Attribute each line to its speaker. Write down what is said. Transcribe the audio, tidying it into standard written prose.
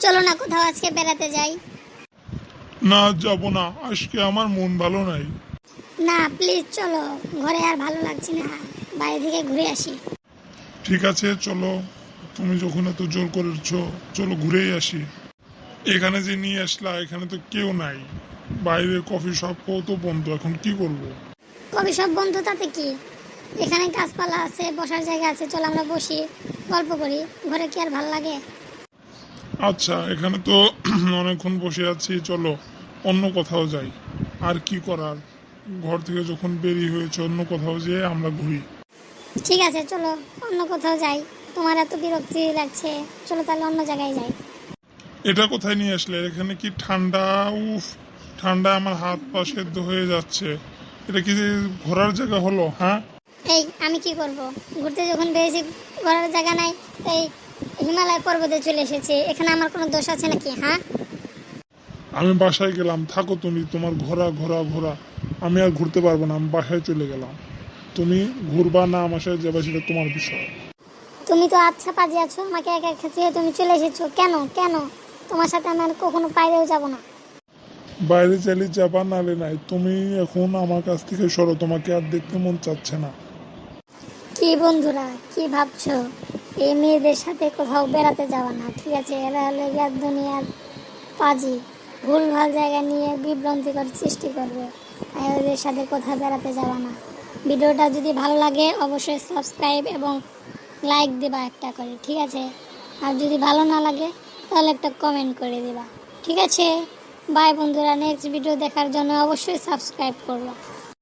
Speaker 1: চলো না কোথাও আজকে বেড়াতে যাই।
Speaker 2: না, যাব না, আজকে আমার মন ভালো নাই।
Speaker 1: না প্লিজ চলো, ঘরে আর ভালো লাগছে না, বাইরে থেকে ঘুরে আসি।
Speaker 2: ঠিক আছে চলো, তুমি যখন এত জোর করেছো, চলো ঘুরেই আসি। এখানে যে নিয়ে আসলা, এখানে তো কেউ নাই, বাইরে কফি শপও তো বন্ধ, এখন কি করব?
Speaker 1: কবি সব বন্ধু তাতে কি, এখানে গাছপালা আছে, বসার জায়গা আছে, চলো আমরা বসি, গল্প করি। ঘরে কি আর ভালো লাগে?
Speaker 2: আচ্ছা, এখানে তো অনেকক্ষণ বসে আছি, চলো অন্য কোথাও যাই। আর কি করার, ঘর থেকে যখন বেরিয়ে হয়েছে, অন্য কোথাও যেয়ে আমরা ঘুরি।
Speaker 1: ঠিক আছে চলো, অন্য কোথাও যাই। তোমার এত বিরক্তি লাগছে, চলো তাহলে অন্য জায়গায় যাই।
Speaker 2: এটা কোথায় নিয়ে আসলে? এখানে কি ঠান্ডা! উফ, ঠান্ডা, আমার হাত পা সেদ্ধ হয়ে যাচ্ছে। এটা কি যে ঘোরার জায়গা হলো? হ্যাঁ,
Speaker 1: এই আমি কি করব, ঘুরতে যখন বেরিয়েছি, ঘোরার জায়গা নাই, এই হিমালয় পর্বতে চলে এসেছি, এখানে আমার কোনো দোষ আছে নাকি? হ্যাঁ,
Speaker 2: আমি বাসায় গেলাম, থাকো তুমি, তোমার ঘোরা ঘোরা ঘোরা। আমি আর ঘুরতে পারবো না, আমি বাসায় চলে গেলাম। তুমি ঘুরবা না আমার সাথে যাবে, সেটা তোমার বিষয়।
Speaker 1: তুমি তো আচ্ছা পাজি আছো, আমাকে একা খেতে তুমি চলে এসেছো কেন কেন? তোমার সাথে আমি আর কখনো বাইরেও যাব না।
Speaker 2: বাইরে চাইলে যাবা, নালে নাই। তুমি এখন আমার কাছ থেকে সরো, তোমাকে আর দেখতে মন চাচ্ছে না।
Speaker 1: কি বন্ধুরা, কি ভাবছো? এই মেয়েদের সাথে কোথাও বেড়াতে যাওয়া না, ঠিক আছে? এরা হলে গিয়ে দুনিয়ার পাজি, ভুলভাল জায়গা নিয়ে বিভ্রান্তিকর সৃষ্টি করবে। তাই ওদের সাথে কোথাও বেড়াতে যাওয়া না। ভিডিওটা যদি ভালো লাগে অবশ্যই সাবস্ক্রাইব এবং লাইক দিবা একটা করে, ঠিক আছে? আর যদি ভালো না লাগে তাহলে একটা কমেন্ট করে দিবা, ঠিক আছে? বাই বন্ধুরা, নেক্সট ভিডিও দেখার জন্য অবশ্যই সাবস্ক্রাইব করবা।